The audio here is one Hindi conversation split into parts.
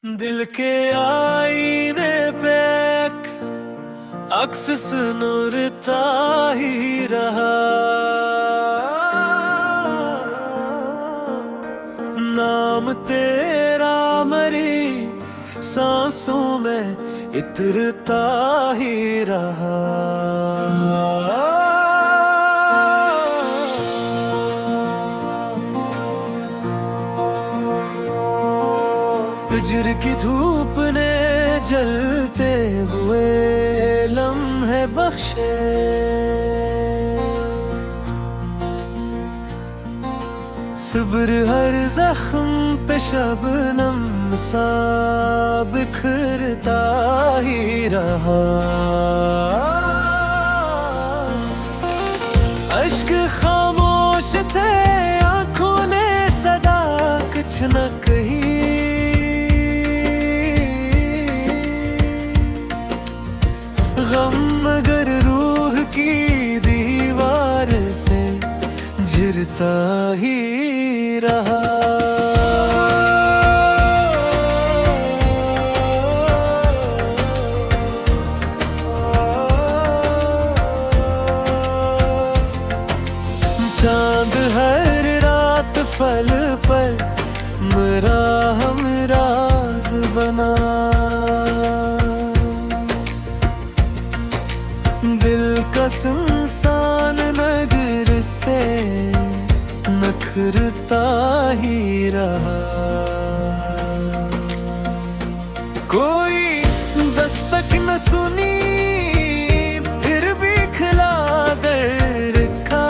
दिल के आईने पे एक अक्स सुनुरता ही रहा। नाम तेरा मरी सांसों में इतरता ही रहा। फजर की धूप ने जलते हुए लम्हे बख्शे। सब्र हर जख्म पे शबनम सा बिखरता ही रहा। अश्क खामोश थे आंखों ने सदा कुछ न कही। गम मगर रूह की दीवार से झिरता ही रहा। चांद हर रात फल पर मेरा हमराज बना। दिल का सुनसान नगर से नखरता ही रहा। कोई दस्तक न सुनी फिर भी खिला कर रखा।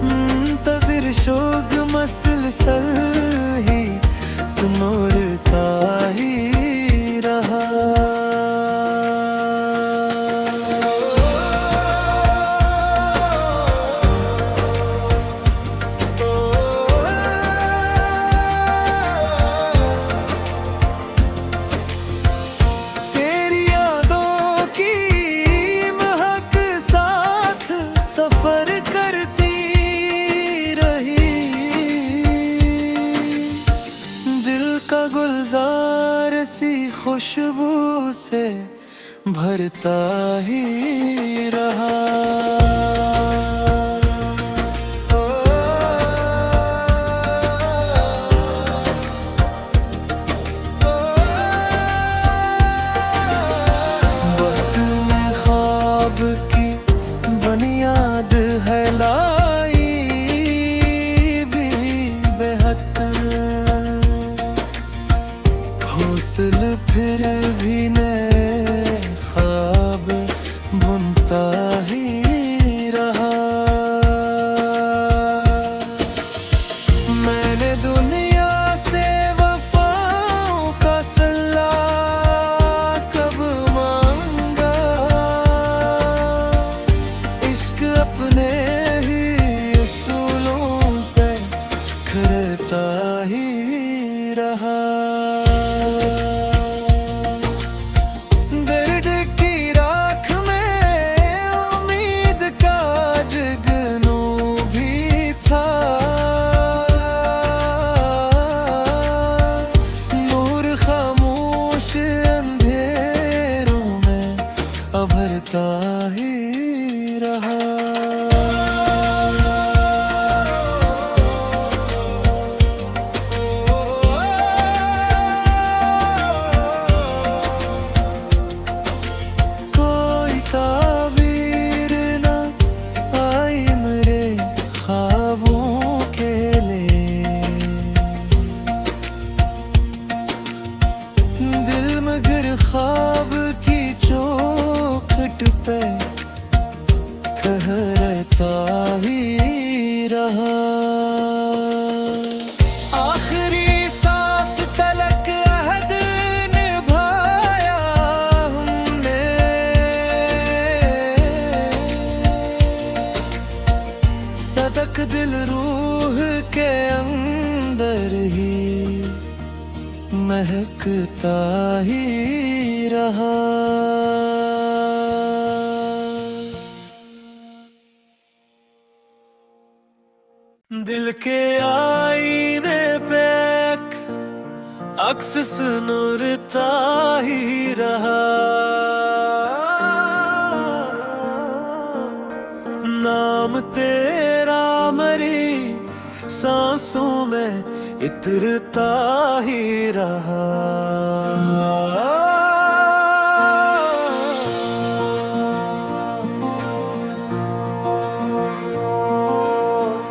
मुंतज़िर शोक मसलसल ही सुनोरता ही रहा। तेरी यादों की महक साथ सफर करती रही। दिल का गुलजार सी खुशबू से भरता ही रहा। वक्त में ख्वाब की बुनियाद है लाई भी बेहद। हौसल फिर भी नए ख्वाब बुनता ही रहा। मैंने दुनिया से वफाओं का सल्ला कब मांगा। इश्क अपने ही उसूलों पे करता ही रहा। दर्द की राख में उम्मीद का जगनू भी था। नूर खामोश अंधेरों में अभरता ही रहा। कोई ताबीर न आई मेरे ख्वाबों के लिए। दिल मगर ख्वाब की चौखट पे ठहरता ही रहा। आखिरी सांस तलक अहद निभाया हमने। सदक दिल रूह के अंदर ही महकता ही रहा। दिल के आईने पे एक अक्स सुनुरता ही रहा। नाम तेरा मरी सांसों में इतरता ही रहा।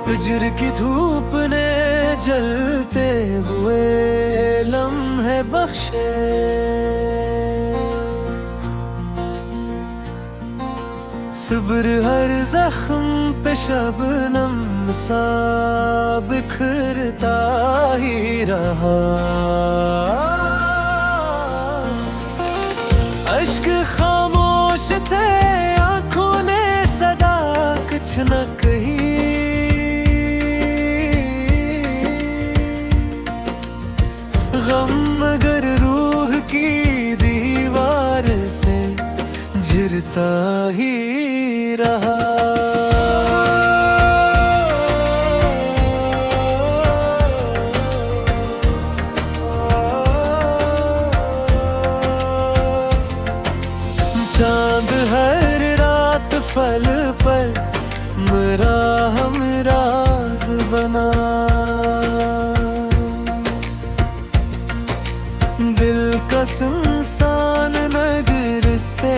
फजर की धूप ने जलते हुए लम्हे बख्शे। सब्र हर जख्म पे शबनम सा बिखरता ही रहा। अश्क खामोश थे आंखों ने सदा कुछ न कही। गम मगर रूह की दीवार से झिरता ही रहा। चांद हर रात फल पर मेरा हमराज बना। दिल का सुनसान नगर से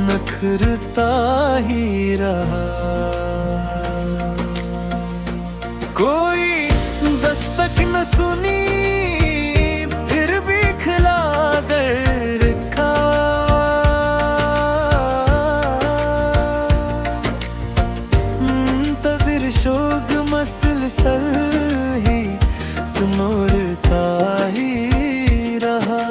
नखरता ही रहा। कोई दस्तक न सुनी फिर भी खिला दर रखा। मुंतज़िर शोक मसलसल ही सुनोरता ही रहा।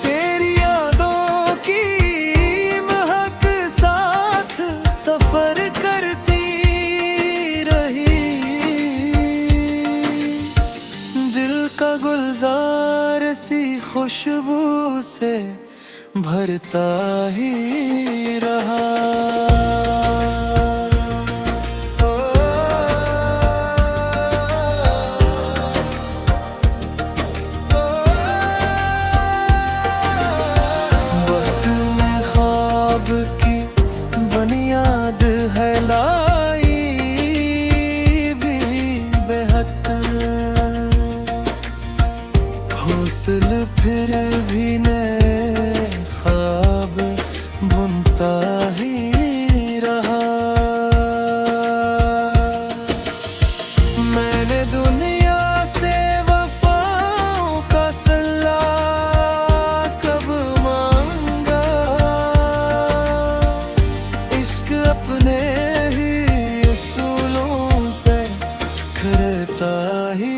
तेरी यादों की महक साथ सफर करती रही। दिल का गुलजार सी खुशबू से भरता ही रहा। वक्त में ख्वाब की बुनियाद है लाई भी बेहद। हौसल फिर भी नए ख्वाब बुनता ही रहा। मैंने दुनिया से वफाओं का सल्ला कब मांगा। इश्क अपने ही असूलों पे करता ही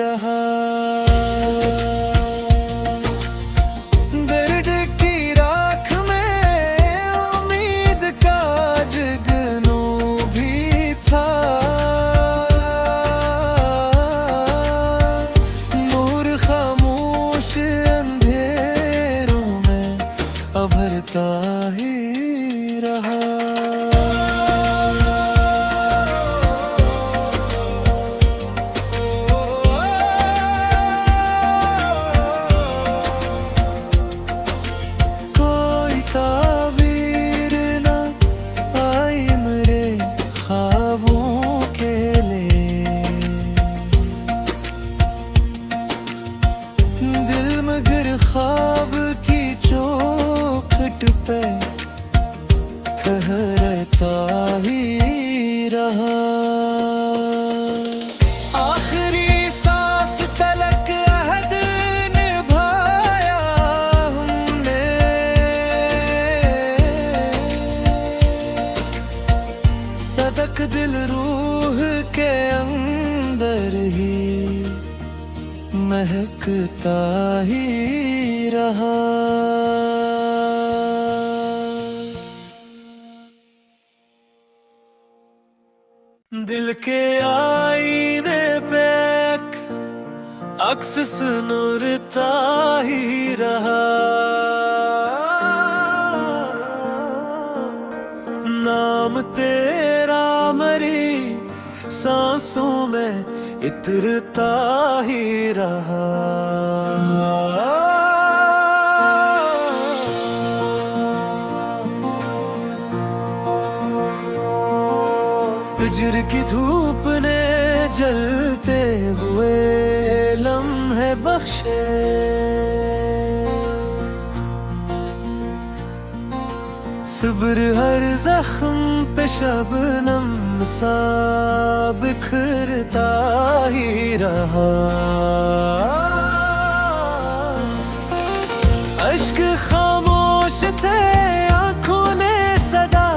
रहा। दर्द की राख में उम्मीद का जगनू भी था। नूर खामोश अंधेरों में अभरता ही रहा। कोई ताबीर न आई मेरे ख्वाबों के लिए। दिल मगर ख्वाब की चौखट पे ठहरता ही रहा। आखिरी सांस तलक अहद निभाया हमने। सदक दिल रूह के अंदर ही महकता ही रहा। दिल के आईने अक्स सुनूरता ही रहा। नाम तेरा मरी सांसों में इतरता ही रहा। फजर की धूप ने जलते हुए लम्हे बख्शे, सब्र हर जख्म पे शबनम सा बिखरता ही रहा। अश्क खामोश थे आंखों ने सदा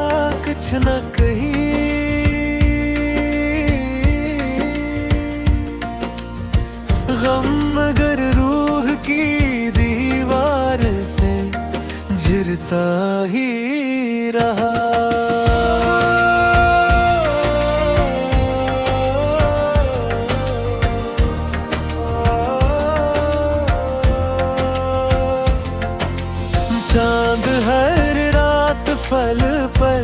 कुछ न कही। गम मगर रूह की दीवार से झिरता ही रहा। चांद हर रात फल पर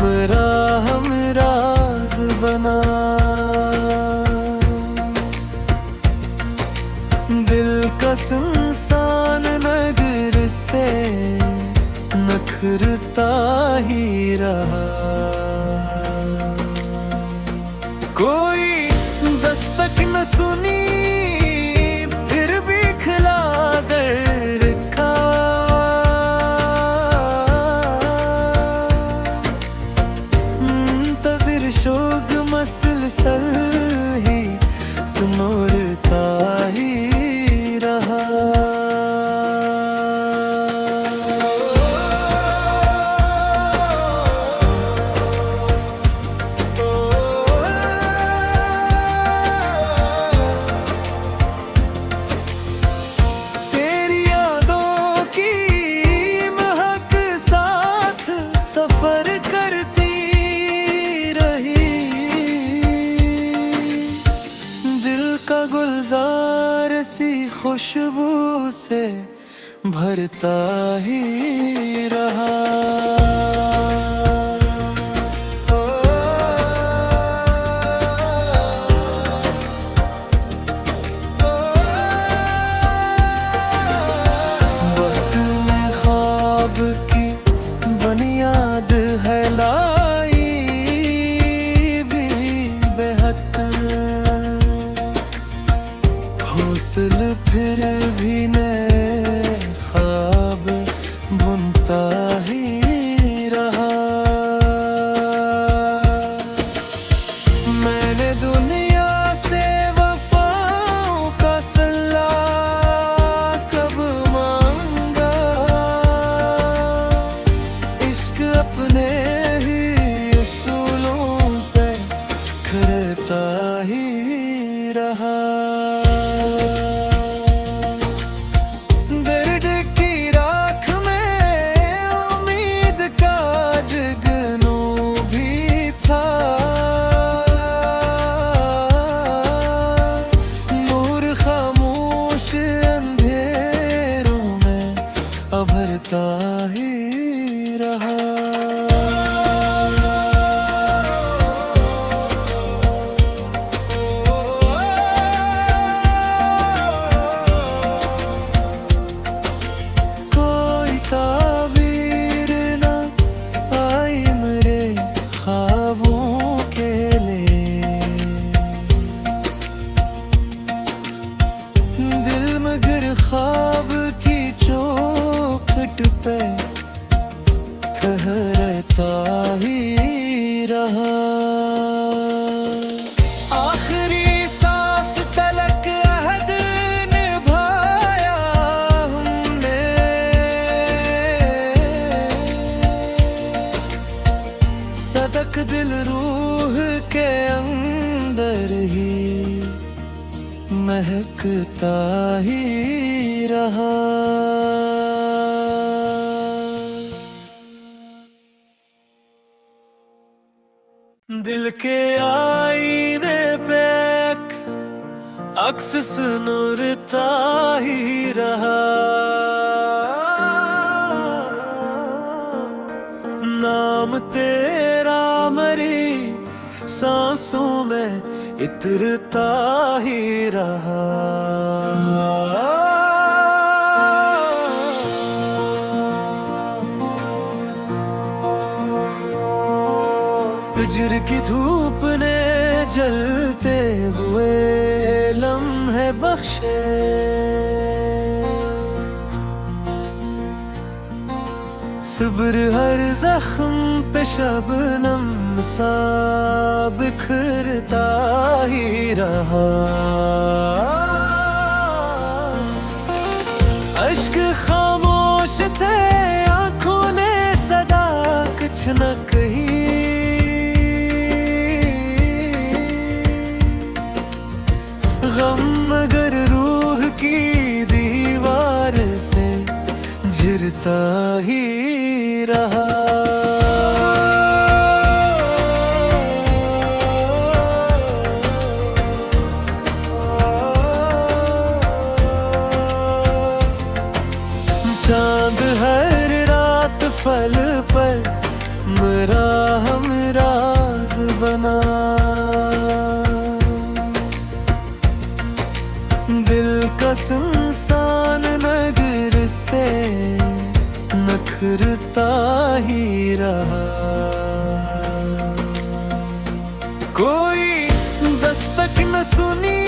मेरा हमराज बना। दिल का सुनसान नगर से नखरता ही रहा। कोई दस्तक न सुनी फिर भी खिला दर रखा। मुंतज़िर शोग मसलसल ही सुनूरता ही रहा। तेरी यादों की महक साथ सफर करती रही। दिल का गुलजार सी खुशबू से भरता ही रहा। वक्त ने ख्वाब की बुनियाद है लाई भी बेहद। हौसल फिर भी नए ख्वाब बुनता ही रहा। मैंने दुनिया से वफाओं का सल्ला कब मांगा। इश्क अपने ही उसूलों पे करता ही रहा। दर्द की राख में उम्मीद का जगनू भी था। नूर खामोश अंधेरों में अभरता ही रहा। कोई ताबीर न आई मेरे ख्वाबों के लिए। दिल मगर ख्वाब की चौखट पे ठहरता ही रहा। आखिरी सांस तलक अहद निभाया हमने। सदक दिल रूह के अंदर ही महकता ही रहा। दिल के आईने पे अक्स सुनुरता ही रहा। नाम तेरा मरी सांसों में इतरता ही रहा। फजर की धूप ने जलते हुए लम्हे बख्शे, सब्र हर जख्म पे शबनम सा बिखरता ही रहा। अश्क खामोश थे आंखों ने सदा कुछ न कही। गम मगर रूह की दीवार से झिरता ही रहा। चांद हर रात फल पर मेरा हमराज बना। दिल का सुनसान नगर से नखरता ही रहा। कोई दस्तक न सुनी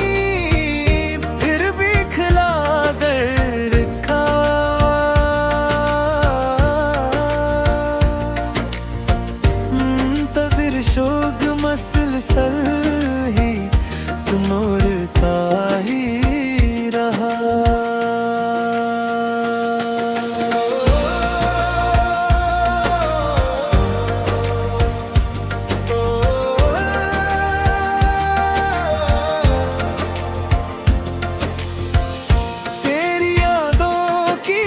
फिर भी खिला दर रखा। मुंतज़िर शोक मसलसल ही सुनोरता ही रहा। तेरी यादों की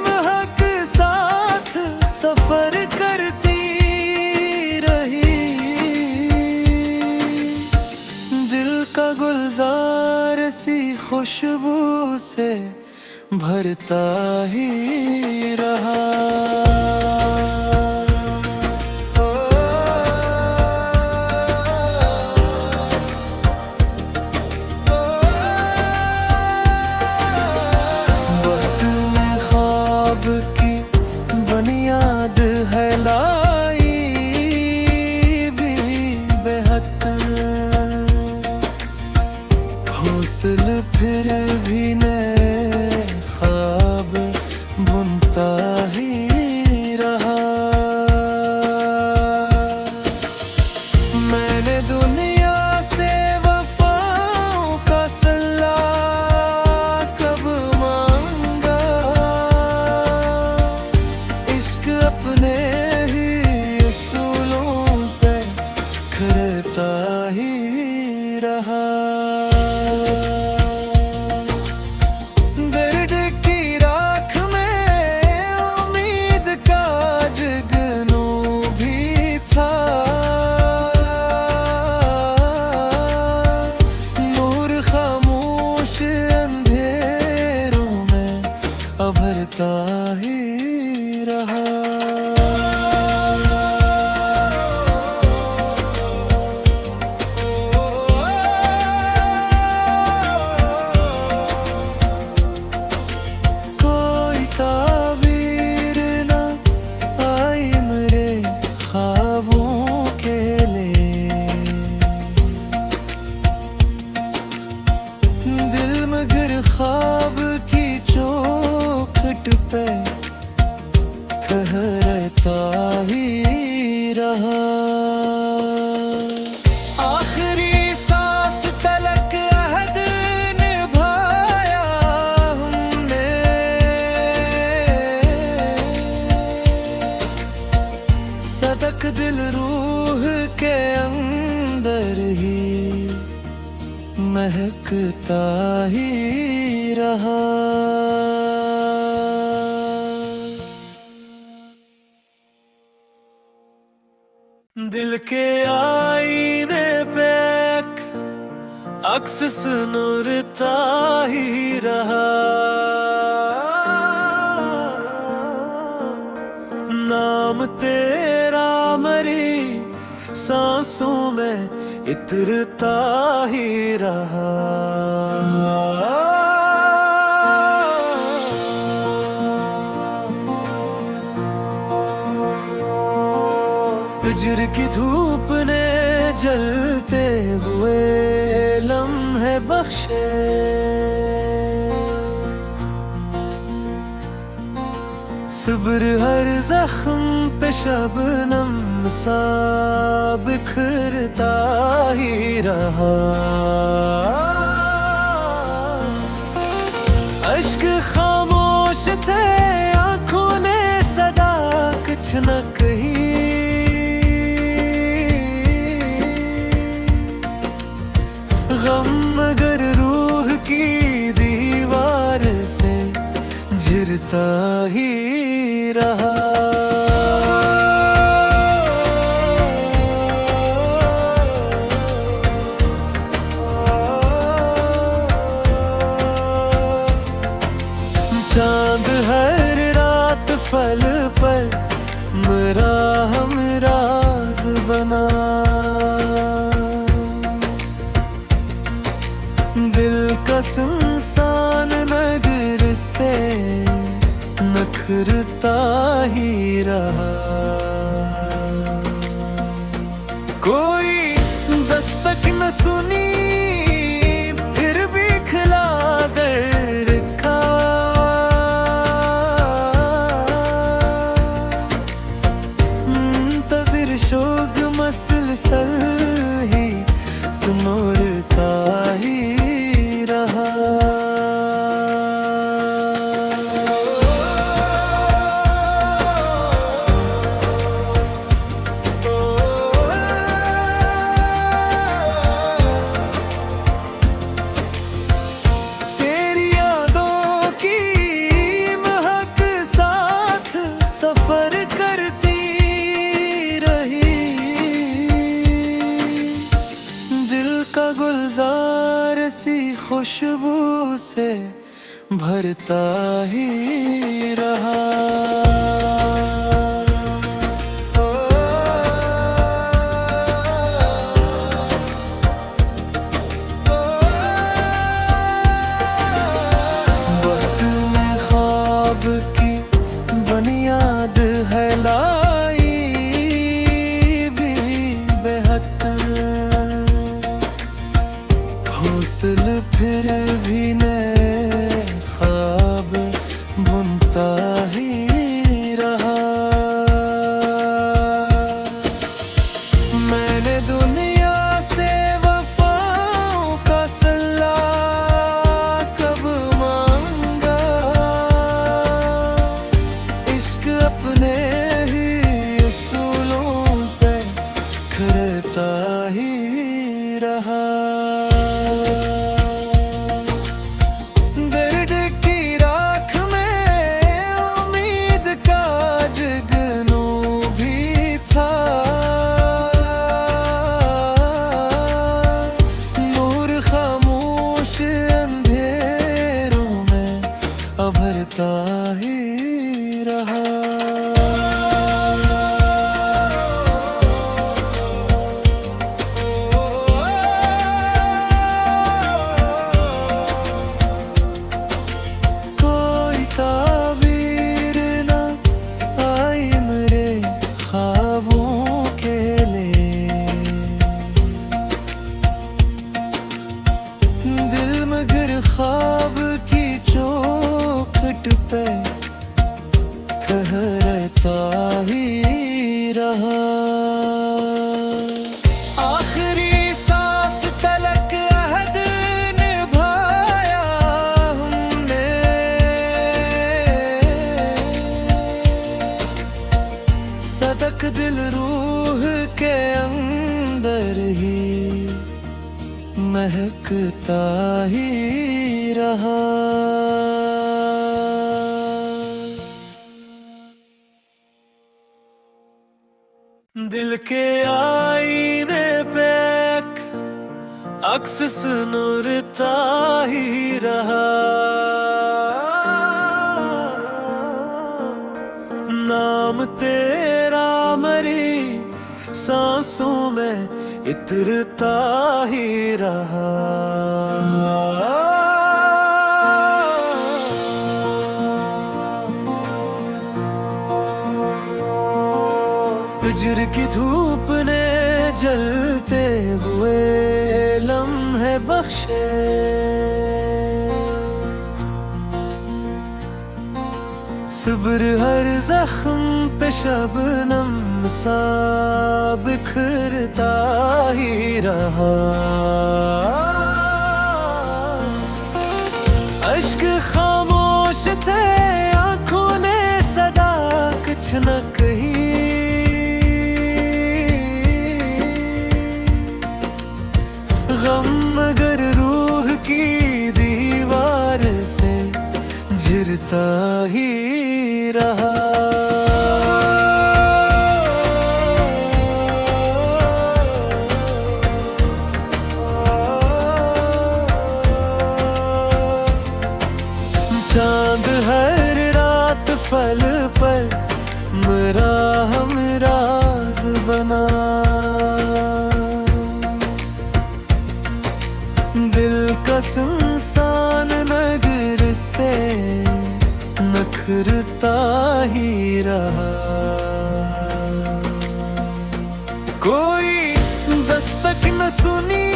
महक साथ सफर करती रही। दिल का गुलजार सी खुशबू से भरता ही रहा। वक्त में ख्वाब की बुनियाद है लाई भी बेहद। हौसल फिर भी नए ख्वाब बुनता ही रहा। मैंने दुनिया से वफाओं का सल्ला कब मांगा। इश्क अपने ही असूलों पे करता ही रहा। दर्द की राख में उम्मीद का जगनू भी था। नूर खामोश अंधेरों में अभरता ही रहा। कोई ताबीर न आई मेरे ख्वाबों के लिए। दिल मगर ख्वाब की चौखट पे ठहरता ही रहा। आखिरी सांस तलक अहद निभाया हमने। सदक दिल रूह के अंदर ही महकता ही रहा। दिल के आईने पे एक अक्स सुनूरता ही रहा। नाम तेरा मरी सांसों में इतरता ही रहा। फजर की धूप ने जलते हुए लम्हे बख्शे। सब्र हर जख्म पे शबनम सा बिखरता ही रहा। अश्क खामोश थे आंखों ने सदा कुछ न कही। गम मगर रूह की दीवार से झिरता ही रहा। चांद हर रात फल पर मेरा हमराज बना। दिल का सुनसान नगर से नखरता ही रहा। कोई दस्तक न सुनी फिर भी खिला दर रखा। मुंतज़िर शोग मसलसल ही सुनूरता ही रहा। तेरी यादों की महक साथ सफर करती रही। दिल का गुलजार सी खुशबू से भरता ही रहा। वक्त में ख्वाब की बुनियाद है लाई भी बेहद। हौसल फिर भी नए ख्वाब बुनता ही रहा। मैंने दुनिया से वफाओं का सल्ला कब मांगा। इश्क अपने ही उसूलों पे करता ही रहा। दर्द की राख में उम्मीद का जगनू भी था। नूर खामोश अंधेरों में अभरता ही रहा। कोई ताबीर न आई मेरे ख्वाबों के लिए। दिल मगर ख्वाब की चौखट पे ठहरता ही रहा। आखिरी सांस तलक अहद निभाया हमने। सदक दिल रूह के अंदर ही महकता ही रहा। दिल के आईने पे अक्स सुनूरता ही रहा। नाम तेरा मरी सांसों में इतरता ही रहा। फजर की धूप ने जलते हुए लम्हे बख्शे, सब्र हर जख्म पे शबनम सा बिखरता ही रहा। अश्क खामोश थे आंखों ने सदा कुछ न कही। गम मगर रूह की दीवार से झिरता ही रहा। चांद हर रात फल पर मेरा हमराज बना। दिल का सुनसान नगर से नखरता ही रहा। कोई दस्तक न सुनी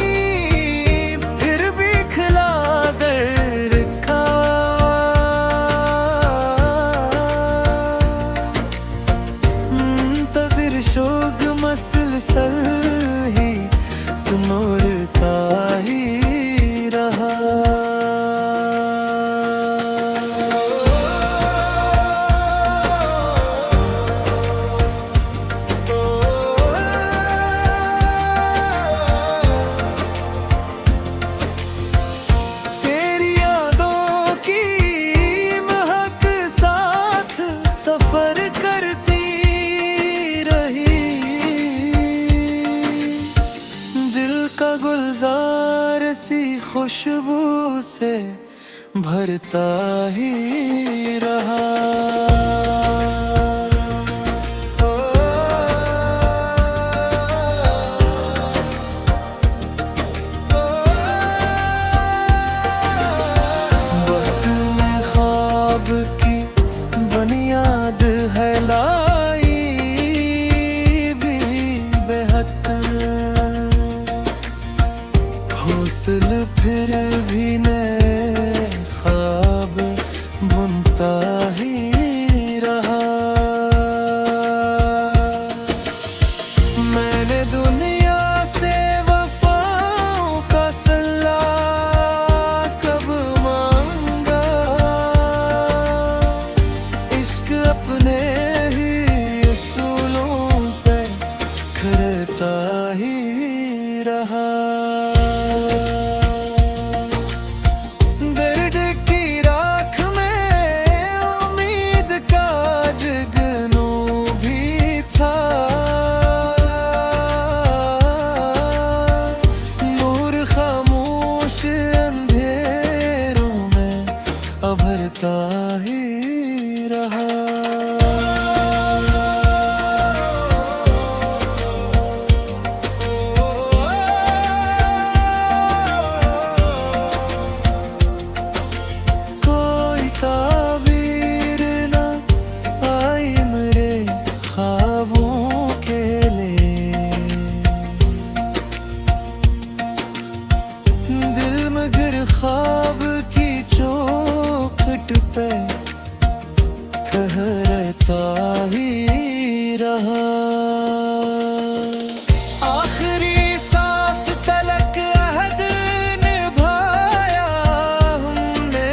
फिर भी खिला दर का। मुंतज़िर शोक मसलसल ही सुनूरता ही रहा। तेरी यादों की महक साथ सफर करती रही। दिल का गुलजार सी खुशबू से भरता ही रहा। वक्त में ख्वाब की बुनियाद है लाई भी बेहद। हौसल फिर भी नए ख्वाब बुनता ही रहा। मैंने दुनिया से वफाओं का सल्ला कब मांगा। इश्क अपने ही असूलों पे खरता ही रहा। दर्द की राख में उम्मीद का जगनू भी था। नूर खामोश अंधेरों में अभरता ही रहा। कोई ताबीर न आई मेरे ख्वाबों के लिए। दिल मगर ख्वाब की चौखट पे ठहरता ही रहा। आखिरी सांस तलक अहद निभाया हमने।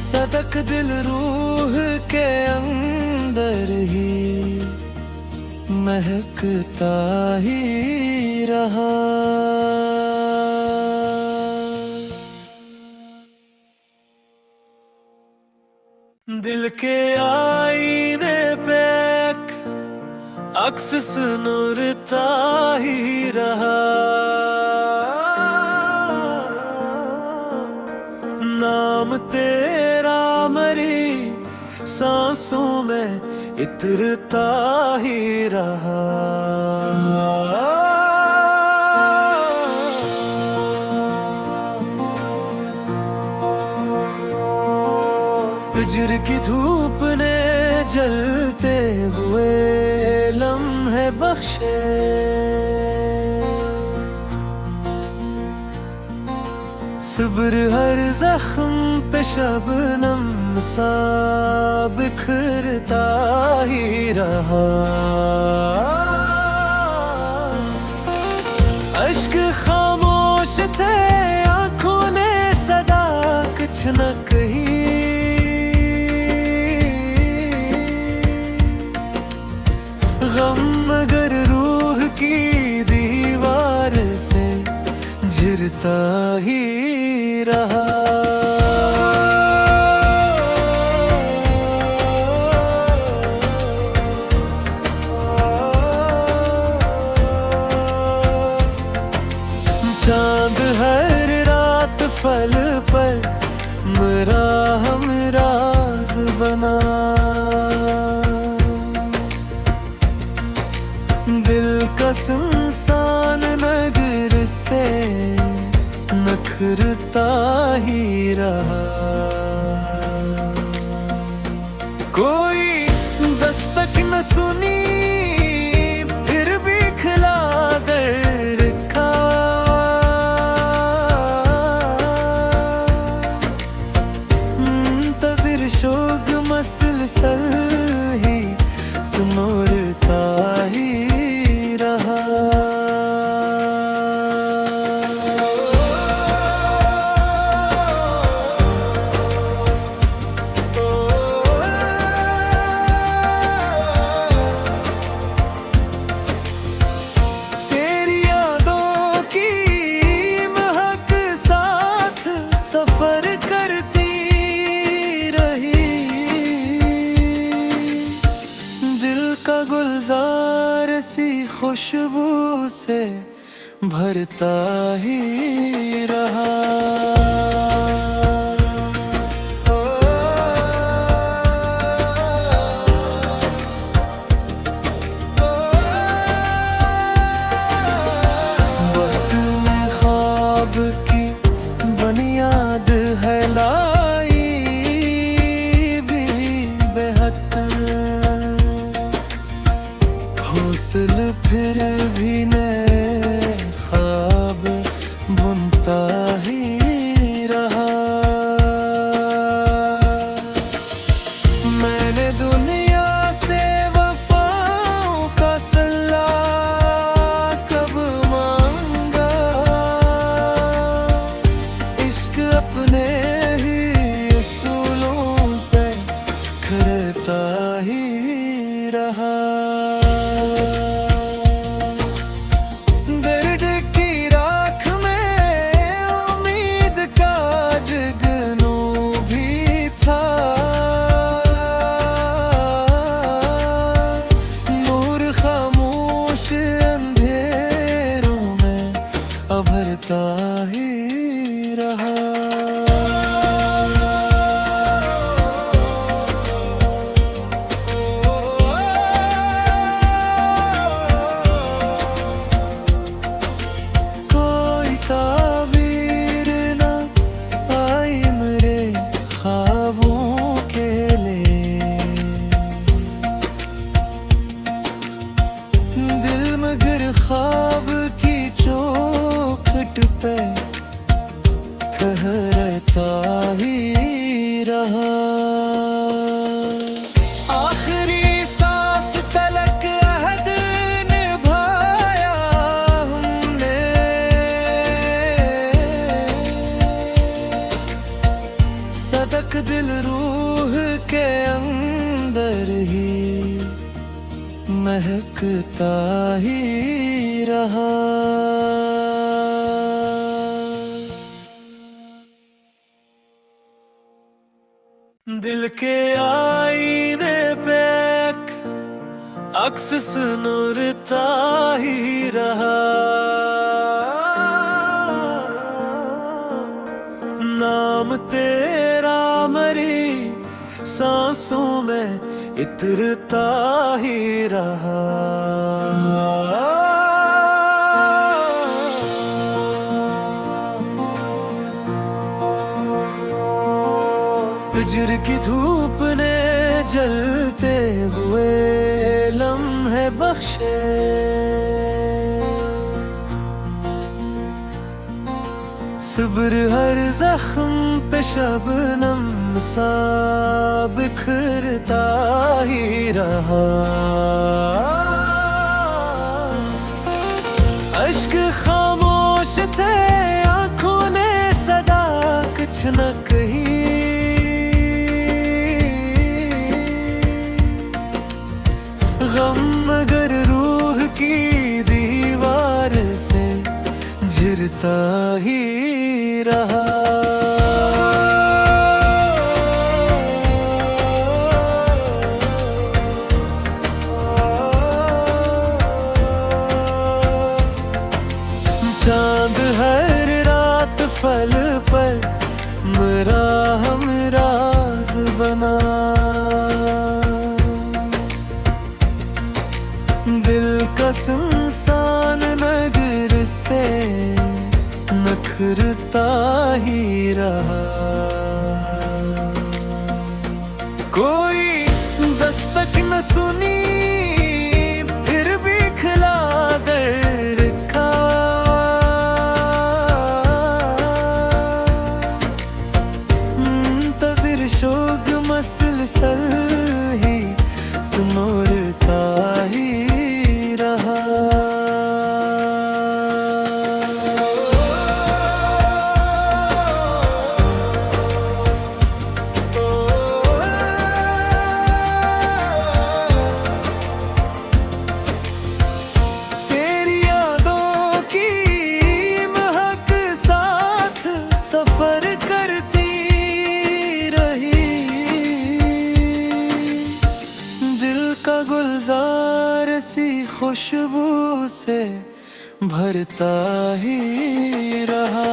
सदक दिल रूह के अंदर ही महकता ही रहा। दिल के आईने पे अक्स सुनुरता ही रहा। नाम तेरा मरी सांसों में इतरता ही रहा। फजर की धूप ने जलते हुए लम्हे बख्शे। सब्र हर जख्म पे शबनम सा बिखरता ही रहा। अश्क खामोश थे आंखों ने सदा कुछ न कही। गम मगर रूह की दीवार से झिरता ही रहा। चांद हर रात फल पर मेरा हमराज बना। दिल का सुनसान नगर से नखरता ही रहा। कोई दस्तक न सुनी फिर भी खिला दर का। मुंतज़िर शोक मसलसल ही सुनोरता ही रहा। तेरी यादों की महक साथ सफर करती रही। दिल का गुलजार सी खुशबू से भरता ही रहा। वक्त में ख्वाब की बुनियाद है लाई भी बेहद। हौसल फिर भी नए ख्वाब बुनता ही रहा। मैंने दुनिया से वफाओं का सल्ला कब मांगा। इश्क अपने ही उसूलों पे करता ही रहा। दर्द की राख में उम्मीद का जगनू भी था। नूर खामोश अंधेरों में अभरता ही रहा। कोई ताबीर न आई मेरे ख्वाबों के लिए। दिल मगर ख्वाब की चौखट पे ठहरता ही रहा। आखिरी सांस तलक अहद निभाया हमने। सदक दिल रूह के अंदर ही महकता ही रहा। दिल के आईने पे अक्स सुनुरता ही रहा। नाम तेरा मरी सांसों में इतरता ही रहा। फजर की धूप ने जलते हुए लम्हे बख्शे, सब्र हर जख्म पे शबनम सा बिखरता ही रहा। अश्क खामोश थे आंखों ने सदा कुछ न कही। गम मगर रूह की दीवार से झिरता ही रहा। चांद हर रात फल पर मेरा हमराज बना। दिल का सुनसान नगर से नखरता ही रहा। कोई दस्तक न सुनी फिर भी खिला दर का। मुंतज़िर शोक मसलसल ही सुनोरता ही रहा। तेरी यादों की महक साथ सफर करती रही। दिल का गुलजार सी खुशबू से भरता ही रहा।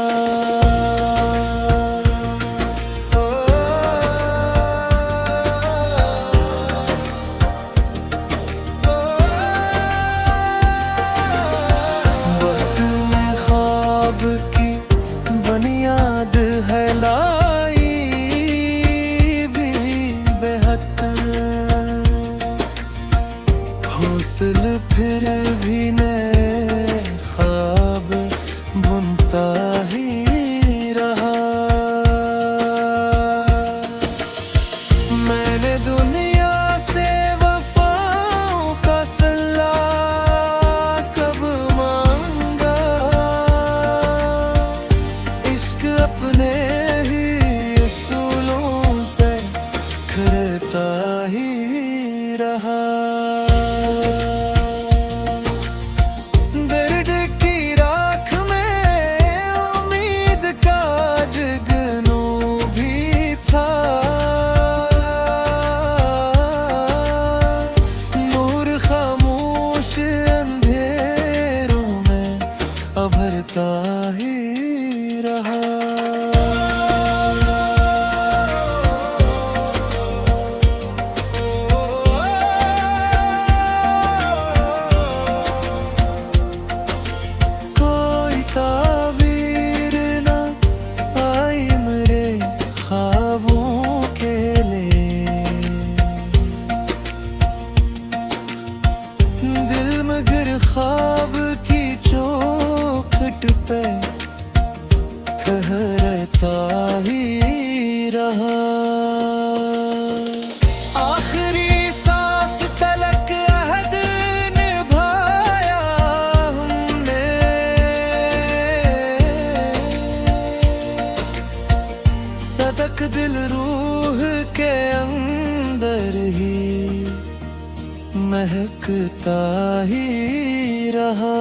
वक्त में ख्वाब की बुनियाद है लाई भी बेहद। हौसल फिर भी नए ख्वाब बुनता ही रहा। मैंने दुनिया से वफाओं का सल्ला कब मांगा। इश्क अपने ही उसूलों पे करता ही रहा। दर्द की राख में उम्मीद का जगनू भी था। नूर खामोश अंधेरों में अभरता ही रहा। कोई ताबीर न आई मेरे ख्वाबों के लिए। दिल मगर ख्वाब की चौखट पे ठहरता ही रहा। आखिरी सांस तलक अहद निभाया हमने। सदक दिल रूह के अंदर ही महकता ही रहा।